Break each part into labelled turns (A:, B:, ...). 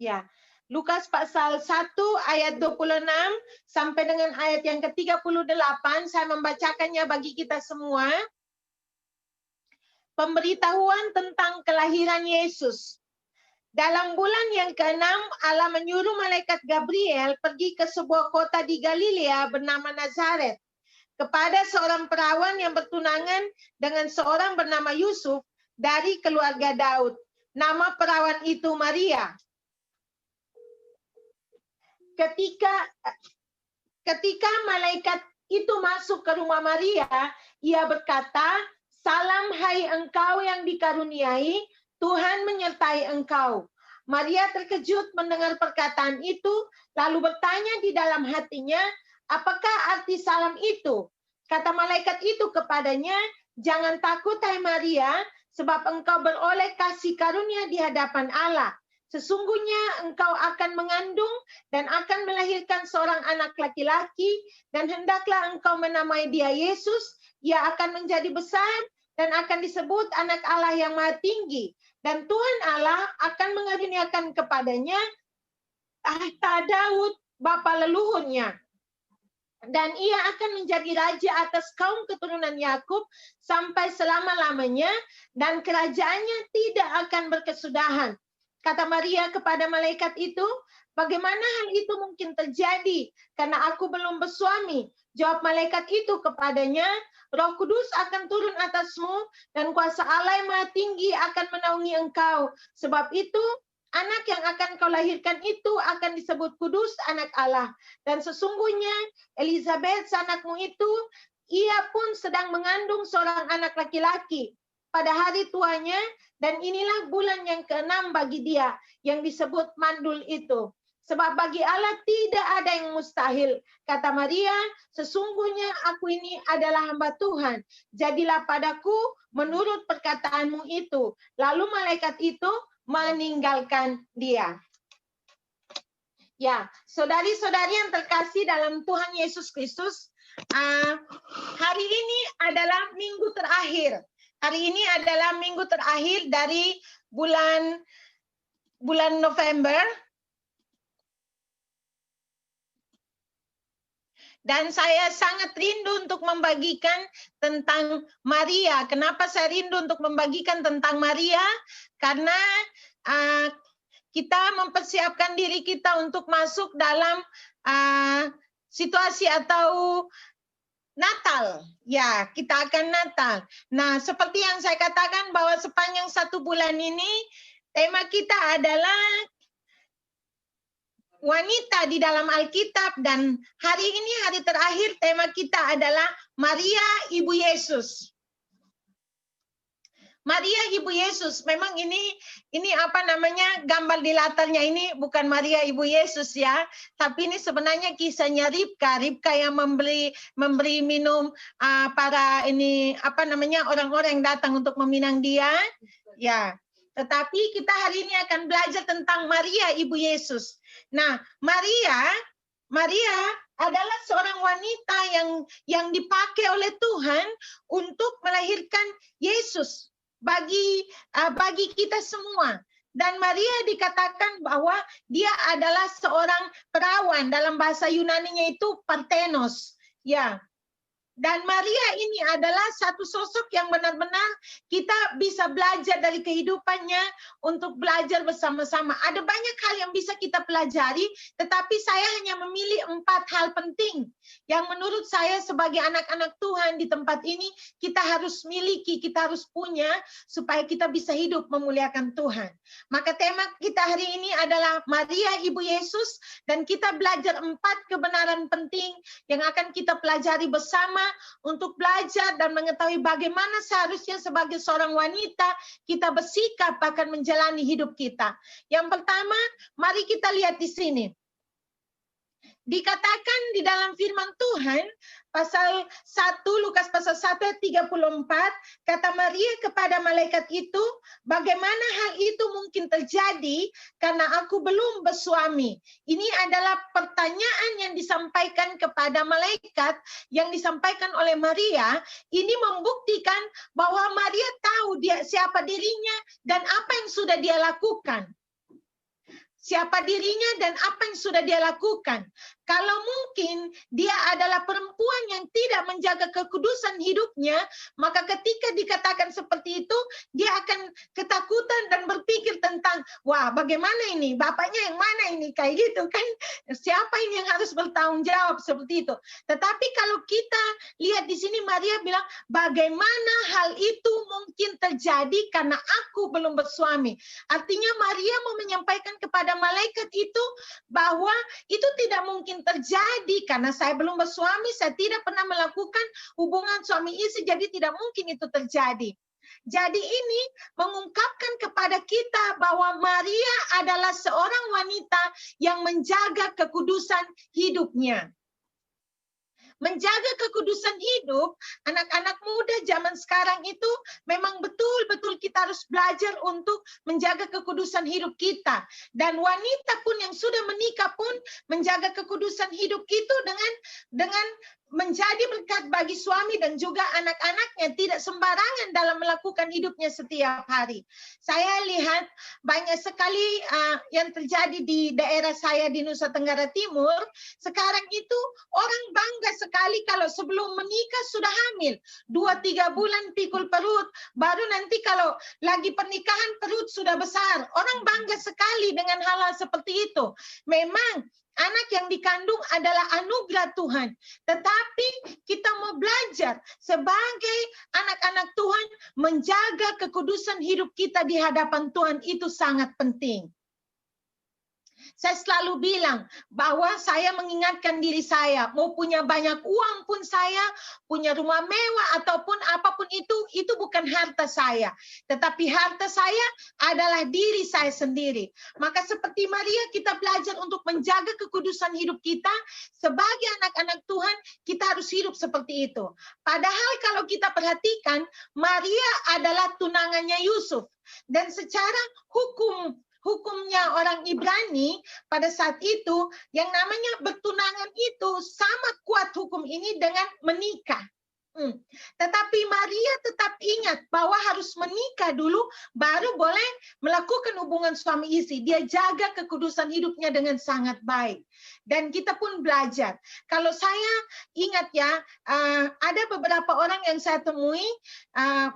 A: Ya, Lukas pasal 1 ayat 26 sampai dengan ayat yang ke-38, saya membacakannya bagi kita semua. Pemberitahuan tentang kelahiran Yesus. Dalam bulan yang ke-6, Allah menyuruh malaikat Gabriel pergi ke sebuah kota di Galilea bernama Nazaret, kepada seorang perawan yang bertunangan dengan seorang bernama Yusuf dari keluarga Daud. Nama perawan itu Maria. Ketika malaikat itu masuk ke rumah Maria, ia berkata, "Salam hai engkau yang dikaruniai, Tuhan menyertai engkau." Maria terkejut mendengar perkataan itu, lalu bertanya di dalam hatinya, "Apakah arti salam itu?" Kata malaikat itu kepadanya, "Jangan takut hai Maria, sebab engkau beroleh kasih karunia di hadapan Allah. Sesungguhnya engkau akan mengandung dan akan melahirkan seorang anak laki-laki, dan hendaklah engkau menamai dia Yesus. Ia akan menjadi besar dan akan disebut anak Allah yang Maha Tinggi. Dan Tuhan Allah akan mengaruniakan kepadanya tahta Daud, bapa leluhurnya. Dan ia akan menjadi raja atas kaum keturunan Yakub sampai selama-lamanya, dan kerajaannya tidak akan berkesudahan." Kata Maria kepada malaikat itu, "Bagaimana hal itu mungkin terjadi? Karena aku belum bersuami." Jawab malaikat itu kepadanya, "Roh Kudus akan turun atasmu, dan kuasa Allah yang Maha Tinggi akan menaungi engkau. Sebab itu, anak yang akan kau lahirkan itu akan disebut kudus, anak Allah. Dan sesungguhnya Elizabeth, anakmu itu, ia pun sedang mengandung seorang anak laki-laki pada hari tuanya, dan inilah bulan yang ke-6 bagi dia, yang disebut mandul itu. Sebab bagi Allah tidak ada yang mustahil." Kata Maria, "Sesungguhnya aku ini adalah hamba Tuhan. Jadilah padaku menurut perkataanmu itu." Lalu malaikat itu meninggalkan dia. Ya, saudari-saudari yang terkasih dalam Tuhan Yesus Kristus, hari ini adalah minggu terakhir. Hari ini adalah minggu terakhir dari bulan November. Dan saya sangat rindu untuk membagikan tentang Maria. Kenapa saya rindu untuk membagikan tentang Maria? Karena kita mempersiapkan diri kita untuk masuk dalam situasi atau Natal. Ya, kita akan Natal. Nah, seperti yang saya katakan bahwa sepanjang 1 bulan ini, tema kita adalah wanita di dalam Alkitab, dan hari ini hari terakhir tema kita adalah Maria Ibu Yesus. Maria Ibu Yesus, memang ini apa namanya, gambar di latarnya ini bukan Maria Ibu Yesus ya, tapi ini sebenarnya kisahnya Ribka yang memberi minum para ini apa namanya, orang-orang yang datang untuk meminang dia. Ya, tetapi kita hari ini akan belajar tentang Maria Ibu Yesus. Nah, Maria adalah seorang wanita yang dipakai oleh Tuhan untuk melahirkan Yesus bagi kita semua. Dan Maria dikatakan bahwa dia adalah seorang perawan, dalam bahasa Yunaninya itu Parthenos. Ya. Dan Maria ini adalah satu sosok yang benar-benar kita bisa belajar dari kehidupannya untuk belajar bersama-sama. Ada banyak hal yang bisa kita pelajari, tetapi saya hanya memilih 4 hal penting yang menurut saya sebagai anak-anak Tuhan di tempat ini kita harus miliki, kita harus punya supaya kita bisa hidup memuliakan Tuhan. Maka tema kita hari ini adalah Maria Ibu Yesus, dan kita belajar 4 kebenaran penting yang akan kita pelajari bersama untuk belajar dan mengetahui bagaimana seharusnya sebagai seorang wanita kita bersikap akan menjalani hidup kita. Yang pertama, mari kita lihat di sini. Dikatakan di dalam firman Tuhan, pasal 1, Lukas pasal 1 ayat 34, kata Maria kepada malaikat itu, "Bagaimana hal itu mungkin terjadi karena aku belum bersuami?" Ini adalah pertanyaan yang disampaikan kepada malaikat, yang disampaikan oleh Maria. Ini membuktikan bahwa Maria tahu siapa dirinya dan apa yang sudah dia lakukan. siapa dirinya dan apa yang sudah dia lakukan. Kalau mungkin dia adalah perempuan yang tidak menjaga kekudusan hidupnya, maka ketika dikatakan seperti itu, dia akan ketakutan dan berpikir tentang, wah bagaimana ini, bapaknya yang mana ini, kayak gitu kan. Siapa ini yang harus bertanggung jawab seperti itu. Tetapi kalau kita lihat di sini, Maria bilang, bagaimana hal itu mungkin terjadi karena aku belum bersuami. Artinya Maria mau menyampaikan kepada malaikat itu bahwa itu tidak mungkin terjadi karena saya belum bersuami, saya tidak pernah melakukan hubungan suami istri, jadi tidak mungkin itu terjadi. Jadi ini mengungkapkan kepada kita bahwa Maria adalah seorang wanita yang menjaga kekudusan hidupnya. Menjaga kekudusan hidup, anak-anak muda zaman sekarang itu memang betul-betul kita harus belajar untuk menjaga kekudusan hidup kita. Dan wanita pun yang sudah menikah pun menjaga kekudusan hidup itu dengan menjadi berkat bagi suami dan juga anak-anaknya, tidak sembarangan dalam melakukan hidupnya setiap hari. Saya lihat banyak sekali yang terjadi di daerah saya di Nusa Tenggara Timur. Sekarang itu orang bangga sekali kalau sebelum menikah sudah hamil. 2-3 bulan pikul perut, baru nanti kalau lagi pernikahan perut sudah besar. Orang bangga sekali dengan hal-hal seperti itu. Memang anak yang dikandung adalah anugerah Tuhan. Tetapi kita mau belajar sebagai anak-anak Tuhan, menjaga kekudusan hidup kita di hadapan Tuhan itu sangat penting. Saya selalu bilang bahwa saya mengingatkan diri saya, mau punya banyak uang pun saya, punya rumah mewah ataupun apapun itu bukan harta saya. Tetapi harta saya adalah diri saya sendiri. Maka seperti Maria kita belajar untuk menjaga kekudusan hidup kita. Sebagai anak-anak Tuhan, kita harus hidup seperti itu. Padahal kalau kita perhatikan, Maria adalah tunangannya Yusuf. Dan secara hukumnya orang Ibrani pada saat itu, yang namanya bertunangan itu sama kuat hukum ini dengan menikah. Tetapi Maria tetap ingat bahwa harus menikah dulu baru boleh melakukan hubungan suami istri. Dia jaga kekudusan hidupnya dengan sangat baik. Dan kita pun belajar. Kalau saya ingat ya, ada beberapa orang yang saya temui,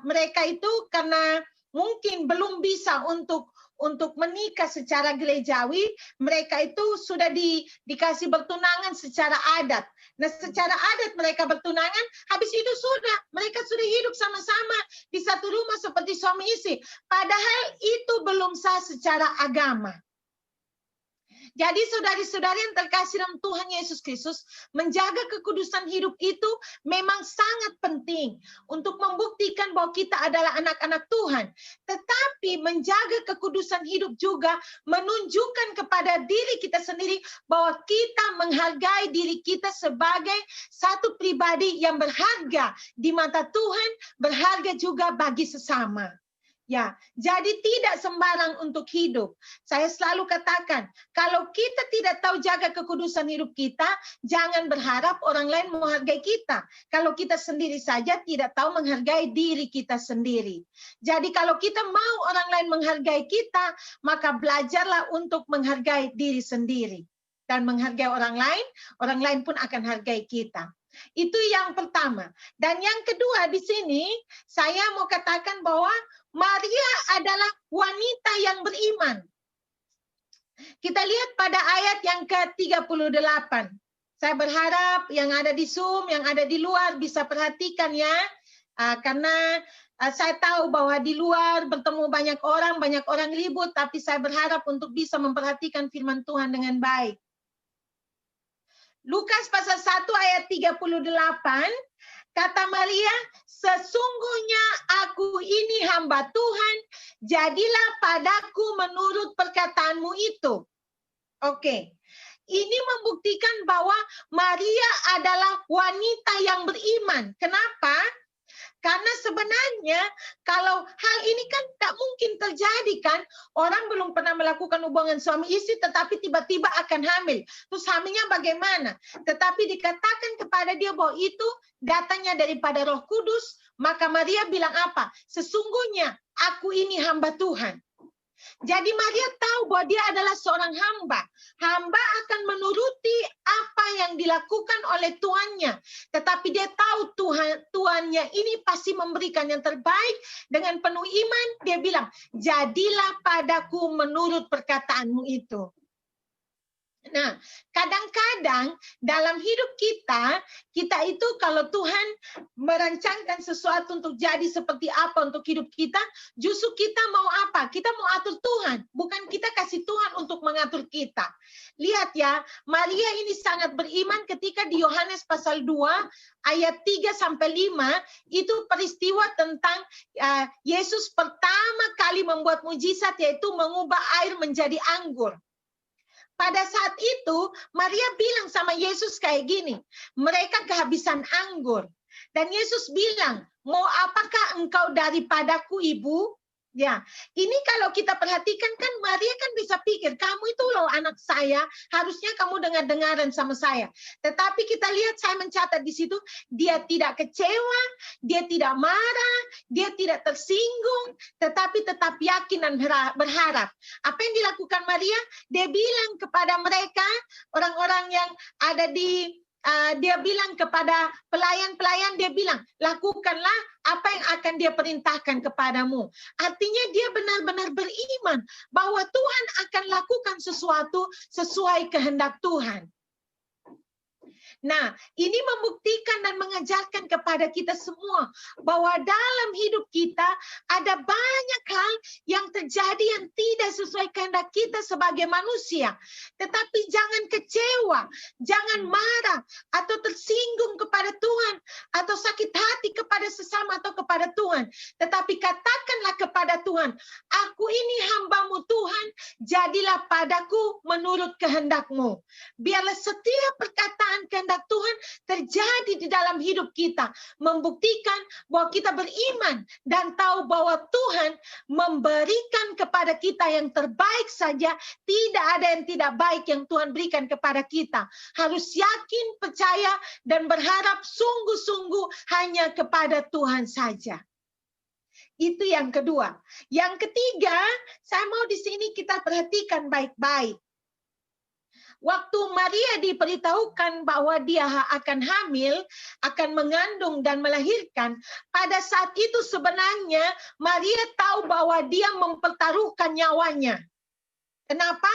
A: mereka itu karena mungkin belum bisa untuk menikah secara gerejawi, mereka itu sudah dikasih bertunangan secara adat. Nah, secara adat mereka bertunangan, habis itu mereka sudah hidup sama-sama di satu rumah seperti suami istri. Padahal itu belum sah secara agama. Jadi saudari-saudari yang terkasih dalam Tuhan Yesus Kristus, menjaga kekudusan hidup itu memang sangat penting untuk membuktikan bahwa kita adalah anak-anak Tuhan. Tetapi menjaga kekudusan hidup juga menunjukkan kepada diri kita sendiri bahwa kita menghargai diri kita sebagai satu pribadi yang berharga di mata Tuhan, berharga juga bagi sesama. Ya, jadi tidak sembarang untuk hidup. Saya selalu katakan, kalau kita tidak tahu jaga kekudusan hidup kita, jangan berharap orang lain menghargai kita. Kalau kita sendiri saja tidak tahu menghargai diri kita sendiri. Jadi kalau kita mau orang lain menghargai kita, maka belajarlah untuk menghargai diri sendiri. Dan menghargai orang lain pun akan hargai kita. Itu yang pertama. Dan yang kedua di sini, saya mau katakan bahwa Maria adalah wanita yang beriman. Kita lihat pada ayat yang ke-38. Saya berharap yang ada di Zoom, yang ada di luar bisa perhatikan ya. Karena saya tahu bahwa di luar bertemu banyak orang ribut, tapi saya berharap untuk bisa memperhatikan firman Tuhan dengan baik. Lukas pasal 1 ayat 38, kata Maria, sesungguhnya aku ini hamba Tuhan, jadilah padaku menurut perkataanmu itu. Oke. Ini membuktikan bahwa Maria adalah wanita yang beriman. Kenapa? Karena sebenarnya kalau hal ini kan tak mungkin terjadi kan. Orang belum pernah melakukan hubungan suami istri tetapi tiba-tiba akan hamil. Terus hamilnya bagaimana? Tetapi dikatakan kepada dia bahwa itu datangnya daripada Roh Kudus. Maka Maria bilang apa? Sesungguhnya aku ini hamba Tuhan. Jadi Maria tahu bahwa dia adalah seorang hamba. Hamba akan menuruti apa yang dilakukan oleh tuannya. Tetapi dia tahu tuannya ini pasti memberikan yang terbaik. Dengan penuh iman dia bilang, jadilah padaku menurut perkataanmu itu. Nah, kadang-kadang dalam hidup kita itu kalau Tuhan merancangkan sesuatu untuk jadi seperti apa untuk hidup kita, justru kita mau apa? Kita mau atur Tuhan, bukan kita kasih Tuhan untuk mengatur kita. Lihat ya, Maria ini sangat beriman ketika di Yohanes pasal 2 ayat 3-5 itu peristiwa tentang Yesus pertama kali membuat mujizat, yaitu mengubah air menjadi anggur. Pada saat itu, Maria bilang sama Yesus kayak gini, mereka kehabisan anggur. Dan Yesus bilang, mau apakah engkau daripadaku, Ibu? Ya, ini kalau kita perhatikan kan Maria kan bisa pikir, kamu itu loh anak saya, harusnya kamu dengar-dengaran sama saya. Tetapi kita lihat, saya mencatat di situ, dia tidak kecewa, dia tidak marah, dia tidak tersinggung, tetapi tetap yakin dan berharap. Apa yang dilakukan Maria? Dia bilang kepada mereka, orang-orang yang ada di dia bilang kepada pelayan-pelayan, dia bilang, lakukanlah apa yang akan dia perintahkan kepadamu. Artinya dia benar-benar beriman bahwa Tuhan akan lakukan sesuatu sesuai kehendak Tuhan. Nah, ini membuktikan dan mengajarkan kepada kita semua bahwa dalam hidup kita ada banyak hal yang terjadi yang tidak sesuai kehendak kita sebagai manusia. Tetapi jangan kecewa, jangan marah atau tersinggung kepada Tuhan atau sakit hati kepada sesama atau kepada Tuhan. Tetapi katakanlah kepada Tuhan, aku ini hamba-Mu Tuhan, jadilah padaku menurut kehendak-Mu. Biarlah setiap perkataan kehendak Tuhan terjadi di dalam hidup kita, membuktikan bahwa kita beriman dan tahu bahwa Tuhan memberikan kepada kita yang terbaik saja, tidak ada yang tidak baik yang Tuhan berikan kepada kita. Harus yakin, percaya, dan berharap sungguh-sungguh hanya kepada Tuhan saja. Itu yang kedua. Yang ketiga, saya mau di sini kita perhatikan baik-baik. Waktu Maria diberitahukan bahwa dia akan hamil, akan mengandung dan melahirkan, pada saat itu sebenarnya Maria tahu bahwa dia mempertaruhkan nyawanya. Kenapa?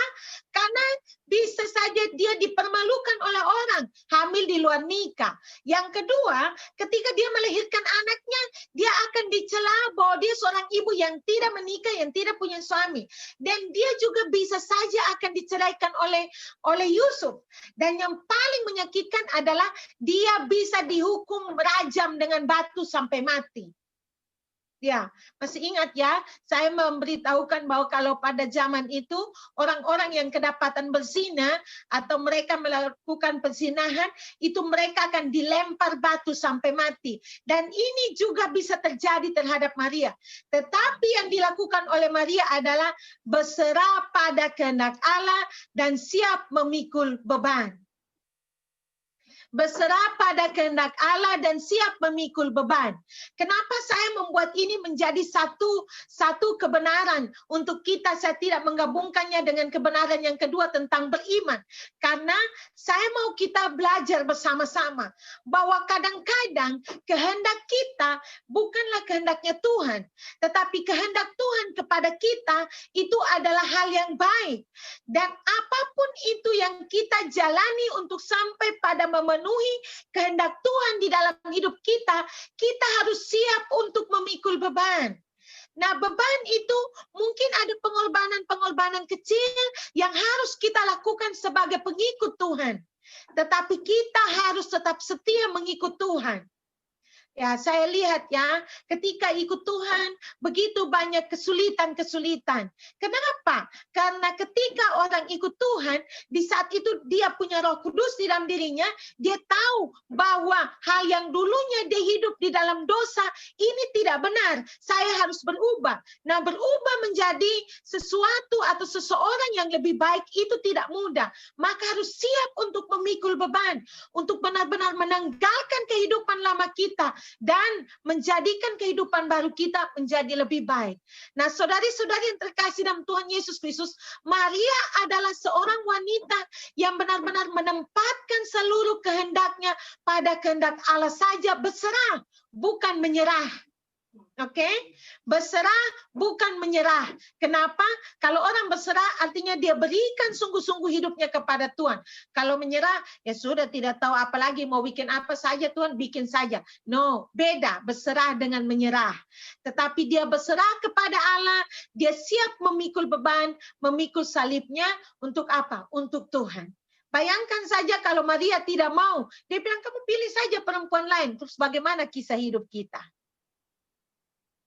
A: Karena bisa saja dia dipermalukan oleh orang, hamil di luar nikah. Yang kedua, ketika dia melahirkan anaknya, dia akan dicela bahwa dia seorang ibu yang tidak menikah, yang tidak punya suami. Dan dia juga bisa saja akan diceraikan oleh Yusuf. Dan yang paling menyakitkan adalah dia bisa dihukum rajam dengan batu sampai mati. Ya, masih ingat ya, saya memberitahukan bahwa kalau pada zaman itu orang-orang yang kedapatan berzina atau mereka melakukan perzinahan, itu mereka akan dilempar batu sampai mati. Dan ini juga bisa terjadi terhadap Maria. Tetapi yang dilakukan oleh Maria adalah berserah pada kehendak Allah dan siap memikul beban. Berserah pada kehendak Allah dan siap memikul beban. Kenapa saya membuat ini menjadi satu kebenaran untuk kita? Saya tidak menggabungkannya dengan kebenaran yang kedua tentang beriman. Karena saya mau kita belajar bersama-sama bahwa kadang-kadang kehendak kita bukanlah kehendaknya Tuhan, tetapi kehendak Tuhan kepada kita itu adalah hal yang baik. Dan apapun itu yang kita jalani untuk sampai pada memenuhi kehendak Tuhan di dalam hidup kita, kita harus siap untuk memikul beban. Nah, beban itu mungkin ada pengorbanan-pengorbanan kecil yang harus kita lakukan sebagai pengikut Tuhan. Tetapi kita harus tetap setia mengikut Tuhan. Ya, saya lihat ya, ketika ikut Tuhan, begitu banyak kesulitan-kesulitan. Kenapa? Karena ketika orang ikut Tuhan, di saat itu dia punya Roh Kudus di dalam dirinya, dia tahu bahwa hal yang dulunya dia hidup di dalam dosa, ini tidak benar. Saya harus berubah. Nah, berubah menjadi sesuatu atau seseorang yang lebih baik itu tidak mudah. Maka harus siap untuk memikul beban, untuk benar-benar menanggalkan kehidupan lama kita, dan menjadikan kehidupan baru kita menjadi lebih baik. Nah, saudari-saudari yang terkasih dalam Tuhan Yesus Kristus, Maria adalah seorang wanita yang benar-benar menempatkan seluruh kehendaknya pada kehendak Allah saja, berserah, bukan menyerah. Oke, berserah bukan menyerah. Kenapa? Kalau orang berserah artinya dia berikan sungguh-sungguh hidupnya kepada Tuhan. Kalau menyerah, ya sudah, tidak tahu apa lagi, mau bikin apa saja Tuhan, bikin saja. No, beda berserah dengan menyerah. Tetapi dia berserah kepada Allah, dia siap memikul beban, memikul salibnya untuk apa? Untuk Tuhan. Bayangkan saja kalau Maria tidak mau, dia bilang kamu pilih saja perempuan lain. Terus bagaimana kisah hidup kita?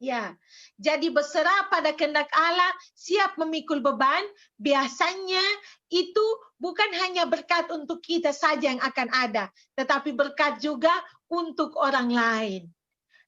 A: Ya, jadi berserah pada kehendak Allah, siap memikul beban, biasanya itu bukan hanya berkat untuk kita saja yang akan ada, tetapi berkat juga untuk orang lain.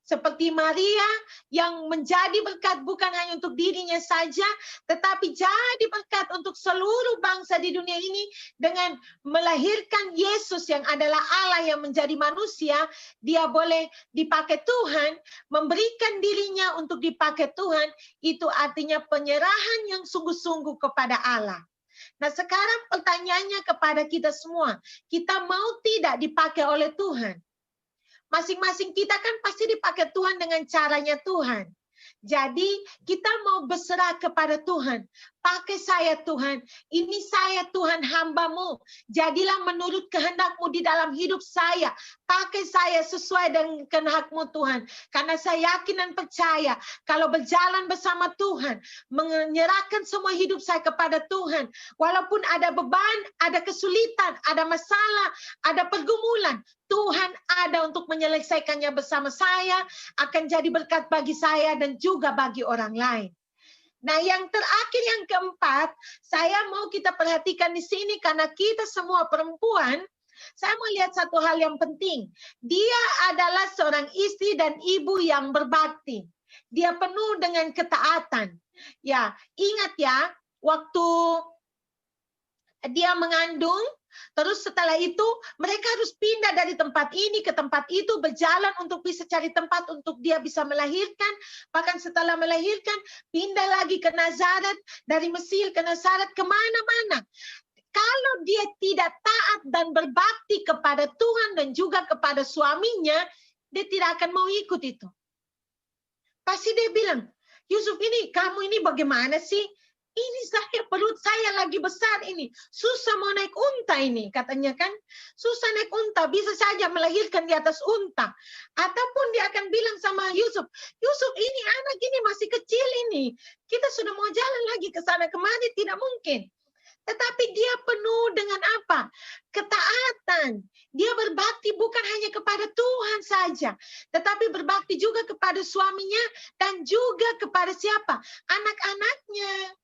A: Seperti Maria yang menjadi berkat bukan hanya untuk dirinya saja, tetapi jadi berkat untuk seluruh bangsa di dunia ini dengan melahirkan Yesus yang adalah Allah yang menjadi manusia. Dia boleh dipakai Tuhan, memberikan dirinya untuk dipakai Tuhan, itu artinya penyerahan yang sungguh-sungguh kepada Allah. Nah, sekarang pertanyaannya kepada kita semua, kita mau tidak dipakai oleh Tuhan? Masing-masing kita kan pasti dipakai Tuhan dengan caranya Tuhan. Jadi kita mau berserah kepada Tuhan. Pakai saya Tuhan, ini saya Tuhan hamba-Mu. Jadilah menurut kehendak-Mu di dalam hidup saya. Pakai saya sesuai dengan kehendak-Mu Tuhan. Karena saya yakin dan percaya kalau berjalan bersama Tuhan, menyerahkan semua hidup saya kepada Tuhan. Walaupun ada beban, ada kesulitan, ada masalah, ada pergumulan, Tuhan ada untuk menyelesaikannya bersama saya, akan jadi berkat bagi saya dan juga bagi orang lain. Nah, yang terakhir, yang keempat, saya mau kita perhatikan di sini karena kita semua perempuan, saya mau lihat satu hal yang penting. Dia adalah seorang istri dan ibu yang berbakti. Dia penuh dengan ketaatan. Ya, ingat ya, waktu dia mengandung, terus setelah itu mereka harus pindah dari tempat ini ke tempat itu, berjalan untuk bisa cari tempat untuk dia bisa melahirkan. Bahkan setelah melahirkan, pindah lagi ke Nazaret, dari Mesir ke Nazaret, kemana-mana. Kalau dia tidak taat dan berbakti kepada Tuhan dan juga kepada suaminya, dia tidak akan mau ikut itu. Pasti dia bilang, Yusuf ini, kamu ini bagaimana sih? Ini saya, perut saya lagi besar ini. Susah mau naik unta ini, katanya kan. Susah naik unta, bisa saja melahirkan di atas unta. Ataupun dia akan bilang sama Yusuf, Yusuf ini anak ini masih kecil ini. Kita sudah mau jalan lagi ke sana kemari, tidak mungkin. Tetapi dia penuh dengan apa? Ketaatan. Dia berbakti bukan hanya kepada Tuhan saja, tetapi berbakti juga kepada suaminya dan juga kepada siapa? Anak-anaknya.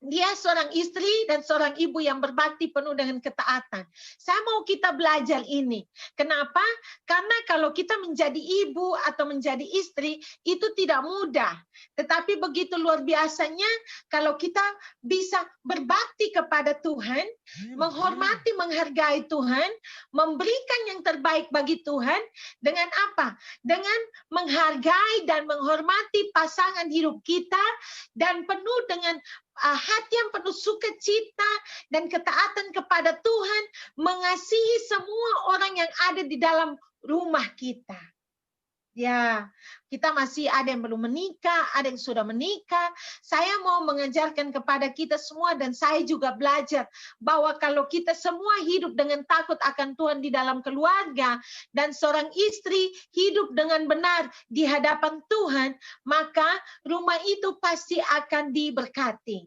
A: Dia seorang istri dan seorang ibu yang berbakti penuh dengan ketaatan. Saya mau kita belajar ini. Kenapa? Karena kalau kita menjadi ibu atau menjadi istri, itu tidak mudah. Tetapi begitu luar biasanya kalau kita bisa berbakti kepada Tuhan, menghormati, menghargai Tuhan, memberikan yang terbaik bagi Tuhan, dengan apa? Dengan menghargai dan menghormati pasangan hidup kita, dan penuh dengan hati yang penuh sukacita dan ketaatan kepada Tuhan, mengasihi semua orang yang ada di dalam rumah kita. Ya, kita masih ada yang belum menikah, ada yang sudah menikah. Saya mau mengajarkan kepada kita semua, dan saya juga belajar bahwa kalau kita semua hidup dengan takut akan Tuhan di dalam keluarga, dan seorang istri hidup dengan benar di hadapan Tuhan, maka rumah itu pasti akan diberkati.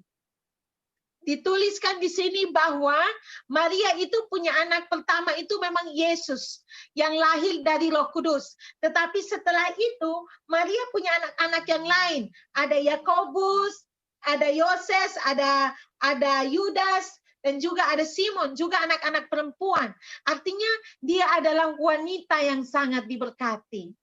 A: Dituliskan di sini bahwa Maria itu punya anak pertama itu memang Yesus yang lahir dari Roh Kudus. Tetapi setelah itu Maria punya anak-anak yang lain. Ada Yakobus, ada Yoses, ada Yudas, dan juga ada Simon, juga anak-anak perempuan. Artinya dia adalah wanita yang sangat diberkati.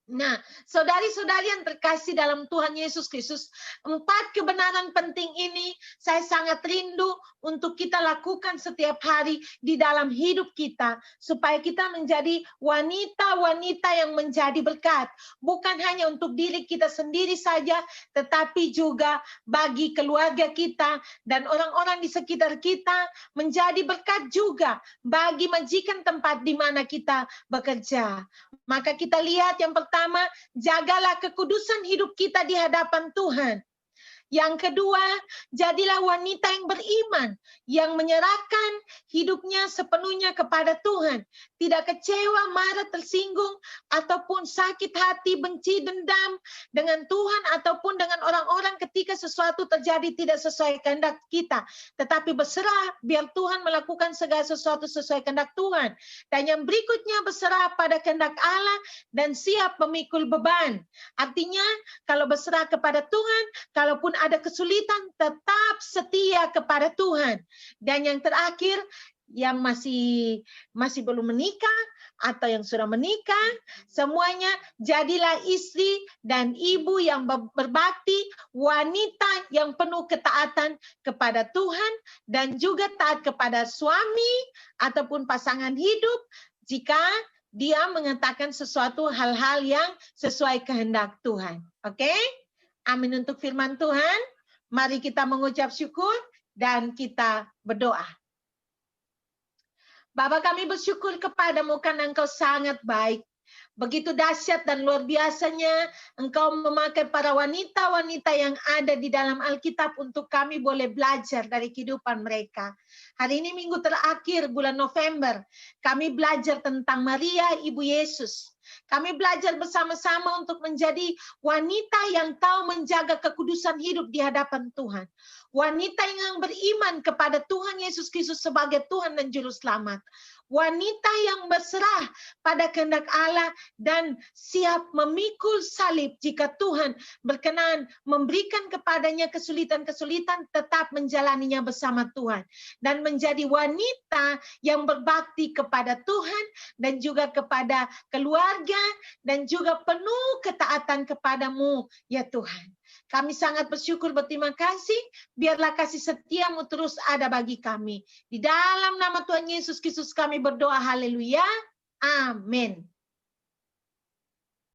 A: Nah, saudari-saudari yang terkasih dalam Tuhan Yesus Kristus, 4 kebenaran penting ini saya sangat rindu untuk kita lakukan setiap hari di dalam hidup kita, supaya kita menjadi wanita-wanita yang menjadi berkat, bukan hanya untuk diri kita sendiri saja, tetapi juga bagi keluarga kita dan orang-orang di sekitar kita, menjadi berkat juga bagi majikan tempat di mana kita bekerja. Maka kita lihat yang pertama, jagalah kekudusan hidup kita di hadapan Tuhan. Yang kedua, jadilah wanita yang beriman, yang menyerahkan hidupnya sepenuhnya kepada Tuhan. Tidak kecewa, marah, tersinggung, ataupun sakit hati, benci, dendam dengan Tuhan ataupun dengan orang-orang ketika sesuatu terjadi tidak sesuai kehendak kita. Tetapi berserah, biar Tuhan melakukan segala sesuatu sesuai kehendak Tuhan. Dan yang berikutnya, berserah pada kehendak Allah dan siap memikul beban. Artinya, kalau berserah kepada Tuhan, kalaupun ada kesulitan, tetap setia kepada Tuhan. Dan yang terakhir, yang masih belum menikah atau yang sudah menikah, semuanya jadilah istri dan ibu yang berbakti, wanita yang penuh ketaatan kepada Tuhan dan juga taat kepada suami ataupun pasangan hidup jika dia mengatakan sesuatu hal-hal yang sesuai kehendak Tuhan. Oke? Amin untuk firman Tuhan. Mari kita mengucap syukur dan kita berdoa. Bapa, kami bersyukur kepadamu karena Engkau sangat baik. Begitu dahsyat dan luar biasanya Engkau memakai para wanita-wanita yang ada di dalam Alkitab untuk kami boleh belajar dari kehidupan mereka. Hari ini minggu terakhir bulan November, kami belajar tentang Maria, Ibu Yesus. Kami belajar bersama-sama untuk menjadi wanita yang tahu menjaga kekudusan hidup di hadapan Tuhan. Wanita yang beriman kepada Tuhan Yesus Kristus sebagai Tuhan dan Juru Selamat. Wanita yang berserah pada kehendak Allah dan siap memikul salib jika Tuhan berkenan memberikan kepadanya kesulitan-kesulitan, tetap menjalaninya bersama Tuhan. Dan menjadi wanita yang berbakti kepada Tuhan dan juga kepada keluarga dan juga penuh ketaatan kepadamu, ya Tuhan. Kami sangat bersyukur, berterima kasih. Biarlah kasih setiamu terus ada bagi kami. Di dalam nama Tuhan Yesus Kristus kami berdoa, haleluya. Amin.